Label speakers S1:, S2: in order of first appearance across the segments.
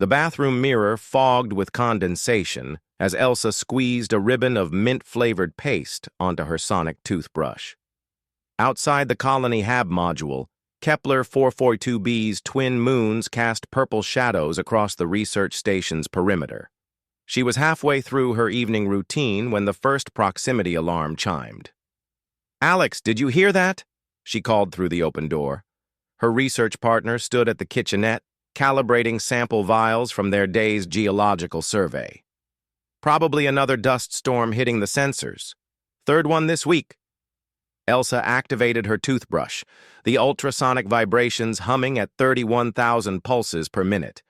S1: The bathroom mirror fogged with condensation as Elsa squeezed a ribbon of mint-flavored paste onto her sonic toothbrush. Outside the colony hab module, Kepler 442b's twin moons cast purple shadows across the research station's perimeter. She was halfway through her evening routine when the first proximity alarm chimed. "Alex, did you hear that?" she called through the open door. Her research partner stood at the kitchenette, calibrating sample vials from their day's geological survey. "Probably another dust storm hitting the sensors. Third one this week." Elsa activated her toothbrush, the ultrasonic vibrations humming at 31,000 pulses per minute.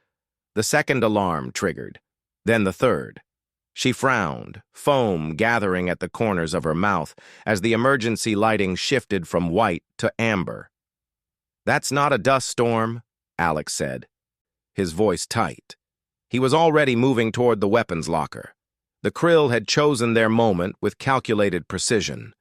S1: The second alarm triggered, then the third. She frowned, foam gathering at the corners of her mouth as the emergency lighting shifted from white to amber. "That's not a dust storm," Alex said, his voice tight. He was already moving toward the weapons locker. The Krill had chosen their moment with calculated precision.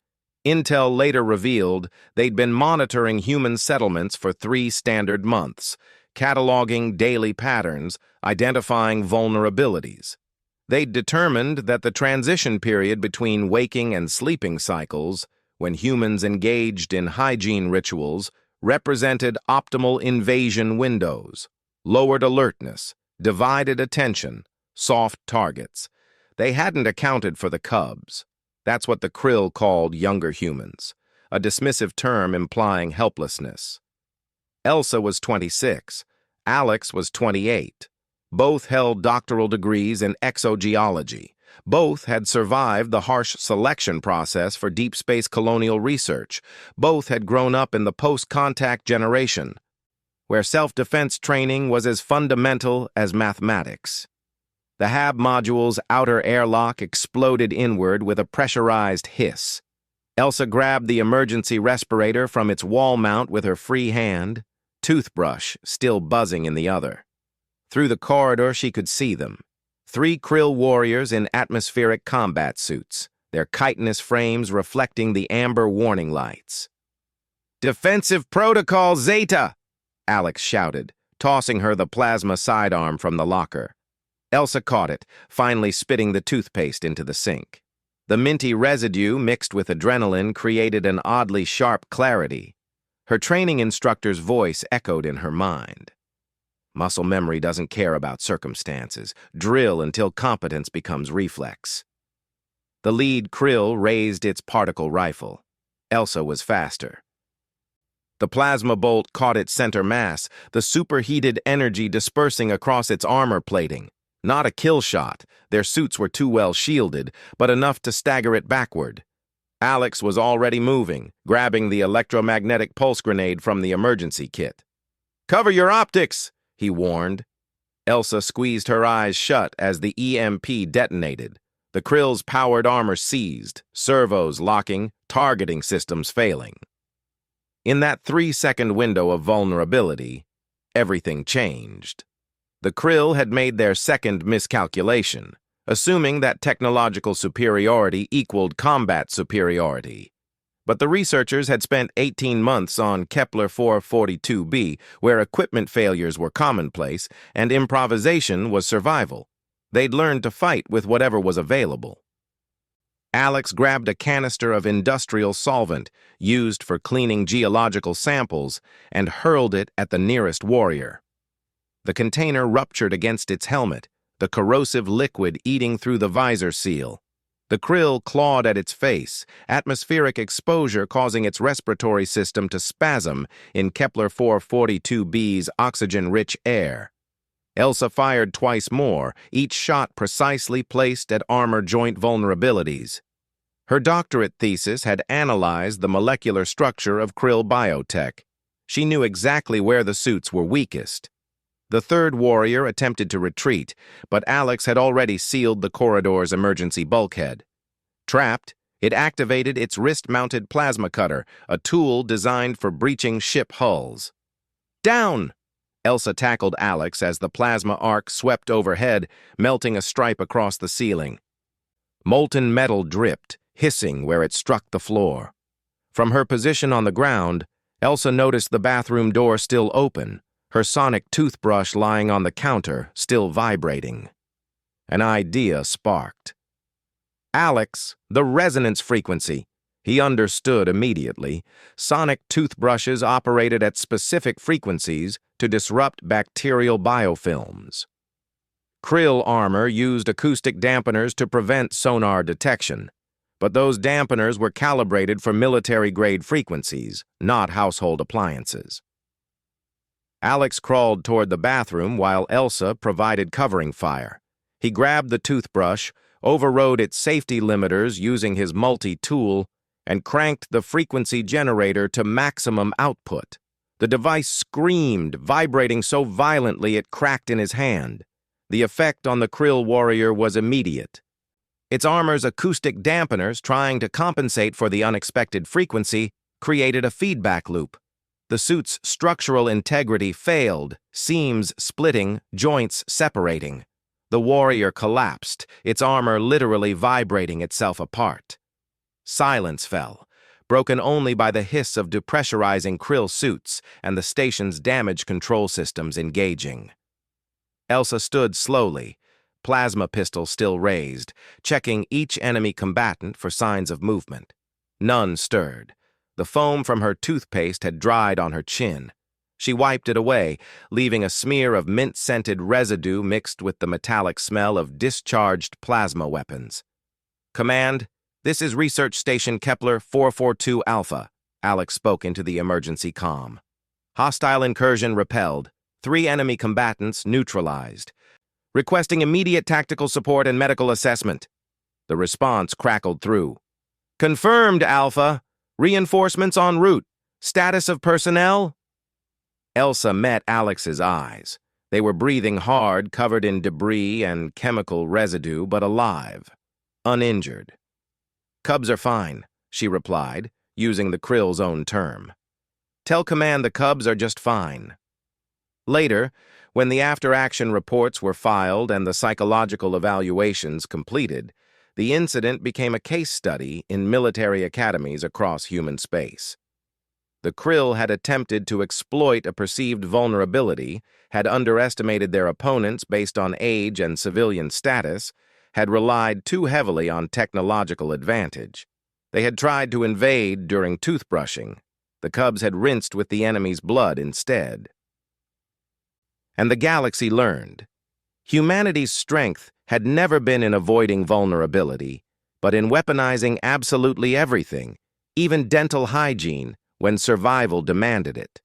S1: Intel later revealed they'd been monitoring human settlements for 3 standard months, cataloging daily patterns, identifying vulnerabilities. They'd determined that the transition period between waking and sleeping cycles, when humans engaged in hygiene rituals, represented optimal invasion windows, lowered alertness, divided attention, soft targets. They hadn't accounted for the cubs. That's what the Krill called younger humans, a dismissive term implying helplessness. Elsa was 26. Alex was 28. Both held doctoral degrees in exogeology. Both had survived the harsh selection process for deep space colonial research. Both had grown up in the post-contact generation, where self-defense training was as fundamental as mathematics. The HAB module's outer airlock exploded inward with a pressurized hiss. Elsa grabbed the emergency respirator from its wall mount with her free hand, toothbrush still buzzing in the other. Through the corridor, she could see them. 3 Krill warriors in atmospheric combat suits, their chitinous frames reflecting the amber warning lights. "Defensive Protocol Zeta!" Alex shouted, tossing her the plasma sidearm from the locker. Elsa caught it, finally spitting the toothpaste into the sink. The minty residue mixed with adrenaline created an oddly sharp clarity. Her training instructor's voice echoed in her mind. "Muscle memory doesn't care about circumstances. Drill until competence becomes reflex." The lead Krill raised its particle rifle. Elsa was faster. The plasma bolt caught its center mass, the superheated energy dispersing across its armor plating. Not a kill shot, their suits were too well shielded, but enough to stagger it backward. Alex was already moving, grabbing the electromagnetic pulse grenade from the emergency kit. "Cover your optics!" he warned. Elsa squeezed her eyes shut as the EMP detonated. The Krill's powered armor seized, servos locking, targeting systems failing. In that 3-second window of vulnerability, everything changed. The Krill had made their second miscalculation, assuming that technological superiority equaled combat superiority. But the researchers had spent 18 months on Kepler 442b, where equipment failures were commonplace and improvisation was survival. They'd learned to fight with whatever was available. Alex grabbed a canister of industrial solvent used for cleaning geological samples and hurled it at the nearest warrior. The container ruptured against its helmet, the corrosive liquid eating through the visor seal. The Krill clawed at its face, atmospheric exposure causing its respiratory system to spasm in Kepler 442b's oxygen-rich air. Elsa fired twice more, each shot precisely placed at armor joint vulnerabilities. Her doctorate thesis had analyzed the molecular structure of Krill biotech. She knew exactly where the suits were weakest. The third warrior attempted to retreat, but Alex had already sealed the corridor's emergency bulkhead. Trapped, it activated its wrist-mounted plasma cutter, a tool designed for breaching ship hulls. "Down!" Elsa tackled Alex as the plasma arc swept overhead, melting a stripe across the ceiling. Molten metal dripped, hissing where it struck the floor. From her position on the ground, Elsa noticed the bathroom door still open, her sonic toothbrush lying on the counter, still vibrating. An idea sparked. Alex, the resonance frequency. He understood immediately. Sonic toothbrushes operated at specific frequencies to disrupt bacterial biofilms. Krill armor used acoustic dampeners to prevent sonar detection, but those dampeners were calibrated for military-grade frequencies, not household appliances. Alex crawled toward the bathroom while Elsa provided covering fire. He grabbed the toothbrush, overrode its safety limiters using his multi-tool, and cranked the frequency generator to maximum output. The device screamed, vibrating so violently it cracked in his hand. The effect on the Krill warrior was immediate. Its armor's acoustic dampeners, trying to compensate for the unexpected frequency, created a feedback loop. The suit's structural integrity failed, seams splitting, joints separating. The warrior collapsed, its armor literally vibrating itself apart. Silence fell, broken only by the hiss of depressurizing Krill suits and the station's damage control systems engaging. Elsa stood slowly, plasma pistol still raised, checking each enemy combatant for signs of movement. None stirred. The foam from her toothpaste had dried on her chin. She wiped it away, leaving a smear of mint-scented residue mixed with the metallic smell of discharged plasma weapons. "Command, this is Research Station Kepler 442 Alpha," Alex spoke into the emergency comm. "Hostile incursion repelled. 3 enemy combatants neutralized. Requesting immediate tactical support and medical assessment." The response crackled through. "Confirmed, Alpha. Reinforcements en route. Status of personnel?" Elsa met Alex's eyes. They were breathing hard, covered in debris and chemical residue, but alive, uninjured. "Cubs are fine," she replied, using the Krill's own term. "Tell Command the Cubs are just fine." Later, when the after-action reports were filed and the psychological evaluations completed, the incident became a case study in military academies across human space. The Krill had attempted to exploit a perceived vulnerability, had underestimated their opponents based on age and civilian status, had relied too heavily on technological advantage. They had tried to invade during toothbrushing. The Cubs had rinsed with the enemy's blood instead. And the galaxy learned. Humanity's strength had never been in avoiding vulnerability, but in weaponizing absolutely everything, even dental hygiene, when survival demanded it.